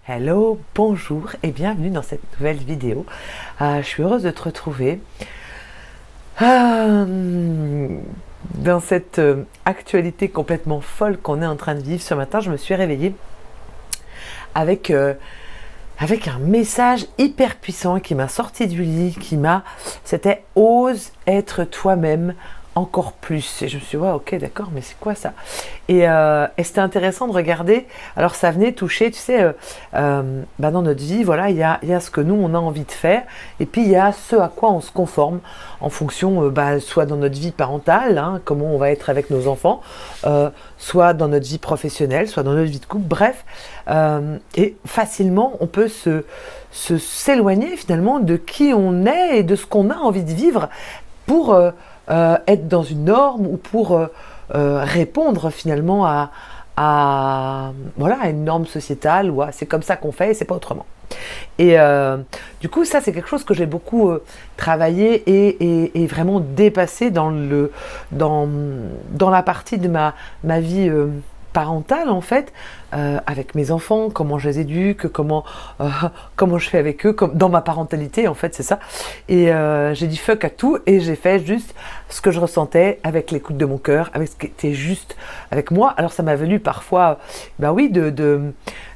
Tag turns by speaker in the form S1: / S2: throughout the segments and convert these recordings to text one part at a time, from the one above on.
S1: Hello, bonjour et bienvenue dans cette nouvelle vidéo. Je suis heureuse de te retrouver dans cette actualité complètement folle qu'on est en train de vivre. Ce matin, je me suis réveillée avec un message hyper puissant qui m'a sorti du lit, c'était « Ose être toi-même ». Encore plus. Et je me suis dit, ouais, ok, d'accord, mais c'est quoi ça? Et c'était intéressant de regarder. Alors, ça venait toucher, tu sais, dans notre vie, voilà, il y a ce que nous, on a envie de faire. Et puis, il y a ce à quoi on se conforme en fonction, soit dans notre vie parentale, hein, comment on va être avec nos enfants, soit dans notre vie professionnelle, soit dans notre vie de couple, bref. Et facilement, on peut s'éloigner finalement de qui on est et de ce qu'on a envie de vivre pour être dans une norme ou pour répondre finalement à une norme sociétale ou c'est comme ça qu'on fait et c'est pas autrement. Et du coup, ça c'est quelque chose que j'ai beaucoup travaillé et vraiment dépassé dans la partie de ma vie parentale en fait, avec mes enfants, comment je les éduque, comment je fais avec eux, dans ma parentalité en fait, c'est ça. Et j'ai dit fuck à tout et j'ai fait juste ce que je ressentais avec l'écoute de mon cœur, avec ce qui était juste avec moi. Alors ça m'a valu parfois, de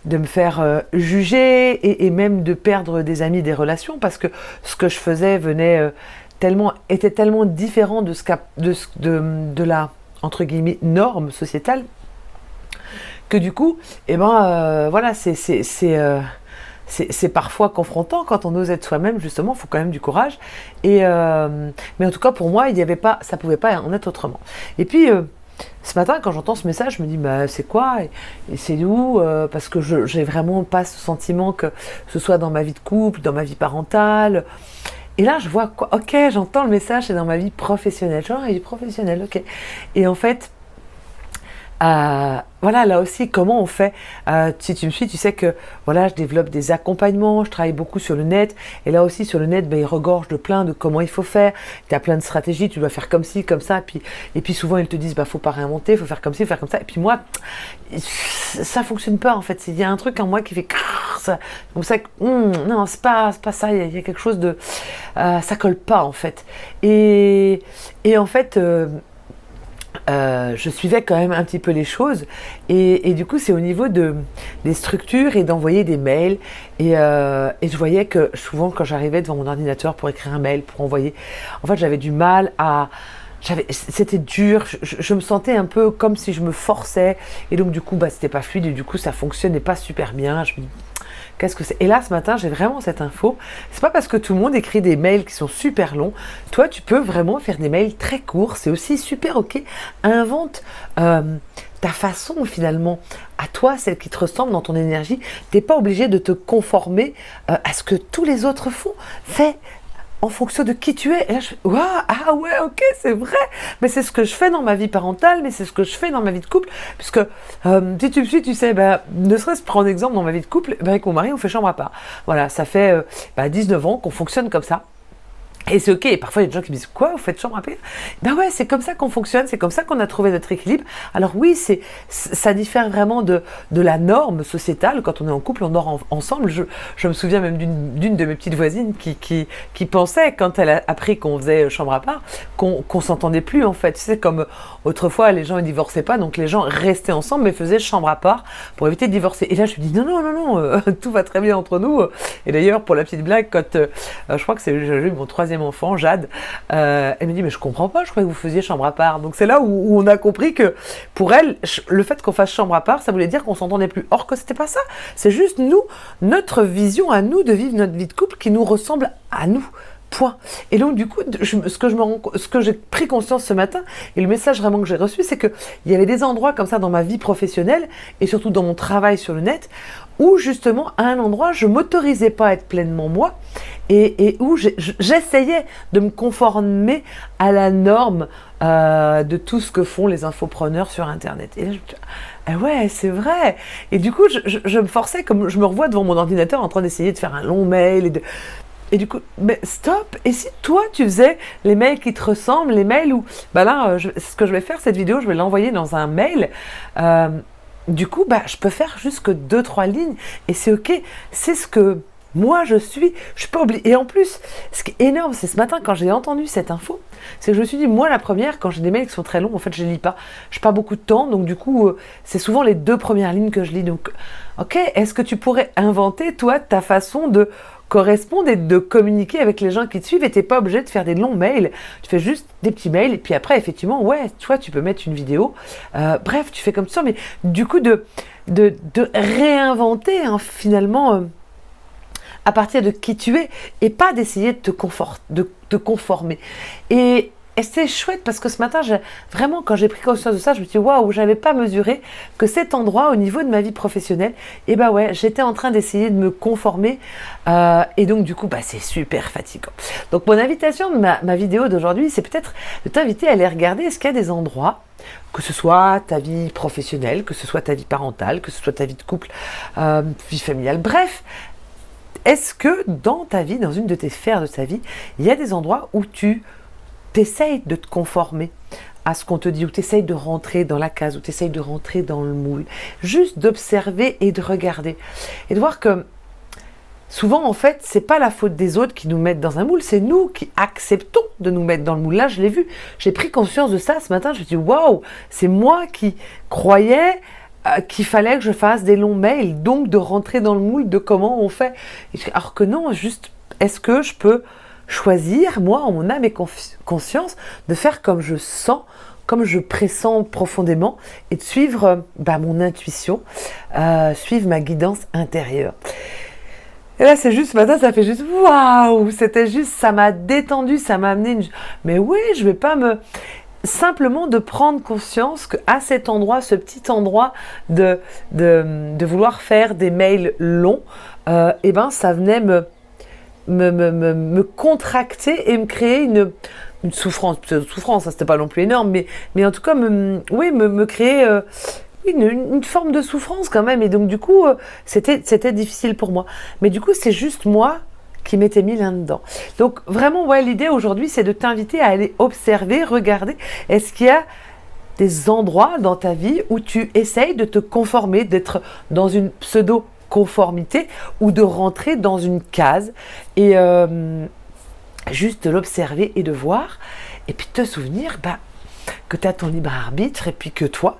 S1: me faire juger et même de perdre des amis, des relations, parce que ce que je faisais était tellement différent de la entre guillemets norme sociétale, que du coup, c'est parfois confrontant quand on ose être soi-même, justement, il faut quand même du courage. Mais en tout cas, pour moi, ça pouvait pas en être autrement. Et puis, ce matin, quand j'entends ce message, je me dis, c'est quoi et c'est où parce que j'ai vraiment pas ce sentiment que ce soit dans ma vie de couple, dans ma vie parentale. Et là, je vois quoi? Ok, j'entends le message, c'est dans ma vie professionnelle. Genre, ma vie professionnelle, ok. Et en fait, là aussi, comment on fait? Si tu me suis, tu sais que je développe des accompagnements, je travaille beaucoup sur le net, et là aussi sur le net, il regorge de plein de comment il faut faire. Tu as plein de stratégies, tu dois faire comme ci, comme ça, et puis souvent ils te disent faut pas réinventer, faut faire comme ci, faire comme ça. Et puis moi, ça fonctionne pas en fait. Il y a un truc en moi qui fait ça, comme ça. Non, c'est pas ça. Il y a quelque chose de ça colle pas en fait. Et en fait. Je suivais quand même un petit peu les choses et du coup c'est au niveau des structures et d'envoyer des mails et je voyais que souvent quand j'arrivais devant mon ordinateur pour écrire un mail, pour envoyer, en fait j'avais du mal c'était dur, je me sentais un peu comme si je me forçais et donc du coup c'était pas fluide et du coup ça fonctionnait pas super bien. Je me dis qu'est-ce que c'est? Et là, ce matin, j'ai vraiment cette info. C'est pas parce que tout le monde écrit des mails qui sont super longs. Toi, tu peux vraiment faire des mails très courts. C'est aussi super ok. Invente ta façon, finalement, à toi, celle qui te ressemble dans ton énergie. T'es pas obligé de te conformer à ce que tous les autres font. Fais en fonction de qui tu es. Et là, je fais, waouh, ah ouais, ok, c'est vrai. Mais c'est ce que je fais dans ma vie parentale, mais c'est ce que je fais dans ma vie de couple. Puisque, si tu me suis, tu sais, ne serait-ce prendre exemple dans ma vie de couple, avec mon mari, on fait chambre à part. Voilà, ça fait 19 ans qu'on fonctionne comme ça. Et c'est ok, et parfois il y a des gens qui me disent « Quoi, vous faites chambre à part ?» Ouais, c'est comme ça qu'on fonctionne, c'est comme ça qu'on a trouvé notre équilibre. Alors oui, ça diffère vraiment de la norme sociétale. Quand on est en couple, on dort ensemble. Je me souviens même d'une de mes petites voisines qui pensait, quand elle a appris qu'on faisait chambre à part, qu'on s'entendait plus en fait. Tu sais, comme autrefois, les gens ne divorçaient pas, donc les gens restaient ensemble mais faisaient chambre à part pour éviter de divorcer. Et là, je me dis « Non, tout va très bien entre nous. » Et d'ailleurs, pour la petite blague, quand je crois que j'ai eu mon troisième enfant, Jade, elle me dit mais je comprends pas, je croyais que vous faisiez chambre à part. Donc c'est là où on a compris que pour elle, le fait qu'on fasse chambre à part, ça voulait dire qu'on s'entendait plus. Or que c'était pas ça, c'est juste nous, notre vision à nous de vivre notre vie de couple qui nous ressemble à nous. Point. Et donc du coup, ce que j'ai pris conscience ce matin, et le message vraiment que j'ai reçu, c'est qu'il y avait des endroits comme ça dans ma vie professionnelle, et surtout dans mon travail sur le net, où justement, à un endroit, je m'autorisais pas à être pleinement moi, et où j'essayais de me conformer à la norme de tout ce que font les infopreneurs sur Internet. Et là, je me dis, ah ouais, c'est vrai. Et du coup, je me forçais, comme je me revois devant mon ordinateur en train d'essayer de faire un long mail et du coup, mais stop. Et si toi, tu faisais les mails qui te ressemblent, les mails où, ce que je vais faire, cette vidéo, je vais l'envoyer dans un mail du coup, bah, je peux faire juste que 2-3 lignes et c'est ok. C'est ce que moi je suis pas obligée. Et en plus, ce qui est énorme, c'est ce matin quand j'ai entendu cette info, c'est que je me suis dit, moi la première, quand j'ai des mails qui sont très longs, en fait je les lis pas. Je n'ai pas beaucoup de temps, donc du coup, c'est souvent les 2 premières lignes que je lis. Donc, ok, est-ce que tu pourrais inventer, toi, ta façon de correspondre et de communiquer avec les gens qui te suivent et t'es pas obligé de faire des longs mails, tu fais juste des petits mails et puis après effectivement ouais tu vois tu peux mettre une vidéo, bref tu fais comme ça mais du coup de réinventer hein, finalement à partir de qui tu es et pas d'essayer de te conformer et c'est chouette parce que ce matin, vraiment, quand j'ai pris conscience de ça, je me suis dit, waouh, j'avais pas mesuré que cet endroit, au niveau de ma vie professionnelle, et bah ouais, j'étais en train d'essayer de me conformer. Et donc, du coup, bah, c'est super fatigant. Donc, mon invitation de ma vidéo d'aujourd'hui, c'est peut-être de t'inviter à aller regarder est-ce qu'il y a des endroits, que ce soit ta vie professionnelle, que ce soit ta vie parentale, que ce soit ta vie de couple, vie familiale, bref. Est-ce que dans ta vie, dans une de tes sphères de ta vie, il y a des endroits où tu t'essayes de te conformer à ce qu'on te dit, ou t'essayes de rentrer dans la case, ou t'essayes de rentrer dans le moule, juste d'observer et de regarder. Et de voir que souvent, en fait, c'est pas la faute des autres qui nous mettent dans un moule, c'est nous qui acceptons de nous mettre dans le moule. Là, je l'ai vu, j'ai pris conscience de ça ce matin, je me suis dit, waouh, c'est moi qui croyais qu'il fallait que je fasse des longs mails, donc de rentrer dans le moule de comment on fait. Alors que non, juste, est-ce que je peux choisir, moi, en mon âme et conscience, de faire comme je sens, comme je pressens profondément, et de suivre mon intuition, suivre ma guidance intérieure. Et là, c'est juste, ce matin, ça fait juste, waouh, c'était juste, ça m'a détendu, ça m'a amené Mais oui, je vais pas me... Simplement de prendre conscience qu'à cet endroit, ce petit endroit de vouloir faire des mails longs, ça venait me contracter et me créer une souffrance, ça c'était pas non plus énorme, mais en tout cas me créer une forme de souffrance quand même, et donc du coup c'était difficile pour moi, mais du coup c'est juste moi qui m'étais mis là-dedans. Donc vraiment ouais, l'idée aujourd'hui c'est de t'inviter à aller observer, regarder, est-ce qu'il y a des endroits dans ta vie où tu essayes de te conformer, d'être dans une pseudo-conformité ou de rentrer dans une case et juste de l'observer et de voir et puis te souvenir que tu as ton libre arbitre et puis que toi,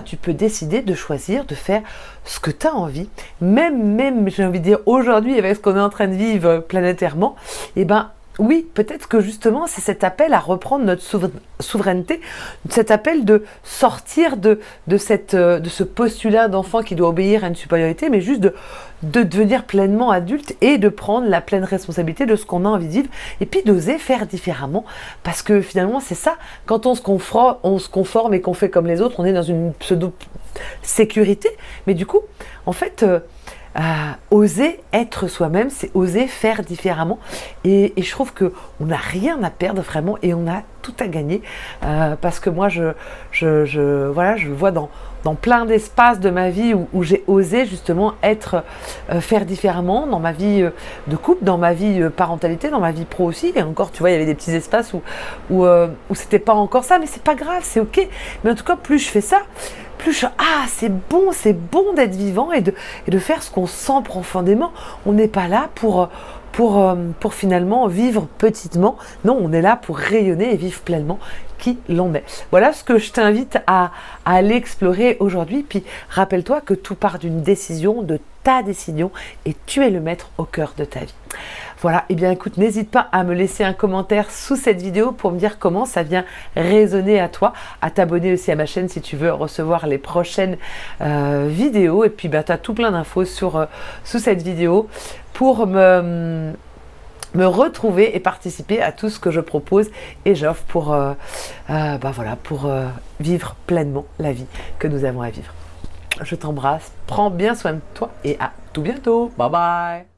S1: tu peux décider de choisir, de faire ce que tu as envie. Même, j'ai envie de dire, aujourd'hui, avec ce qu'on est en train de vivre planétairement, oui, peut-être que justement, c'est cet appel à reprendre notre souveraineté, cet appel de sortir de ce postulat d'enfant qui doit obéir à une supériorité, mais juste de devenir pleinement adulte et de prendre la pleine responsabilité de ce qu'on a envie de vivre et puis d'oser faire différemment. Parce que finalement, c'est ça, quand on se conforme et qu'on fait comme les autres, on est dans une pseudo-sécurité. Mais du coup, en fait... oser être soi-même, c'est oser faire différemment et je trouve qu'on n'a rien à perdre vraiment et on a tout à gagner parce que moi je le vois dans plein d'espaces de ma vie où j'ai osé justement faire différemment dans ma vie de couple, dans ma vie parentalité, dans ma vie pro aussi, et encore tu vois il y avait des petits espaces où c'était pas encore ça, mais c'est pas grave, c'est ok, mais en tout cas plus je fais ça, plus c'est bon d'être vivant et de faire ce qu'on sent profondément. On n'est pas là pour finalement vivre petitement. Non, on est là pour rayonner et vivre pleinement qui l'on est. Voilà ce que je t'invite à aller explorer aujourd'hui. Puis rappelle-toi que tout part d'une décision, de ta décision, et tu es le maître au cœur de ta vie. Voilà, et bien écoute, n'hésite pas à me laisser un commentaire sous cette vidéo pour me dire comment ça vient résonner à toi, à t'abonner aussi à ma chaîne si tu veux recevoir les prochaines vidéos, et puis tu as tout plein d'infos sous cette vidéo pour me retrouver et participer à tout ce que je propose et j'offre pour vivre pleinement la vie que nous avons à vivre. Je t'embrasse, prends bien soin de toi et à tout bientôt. Bye bye.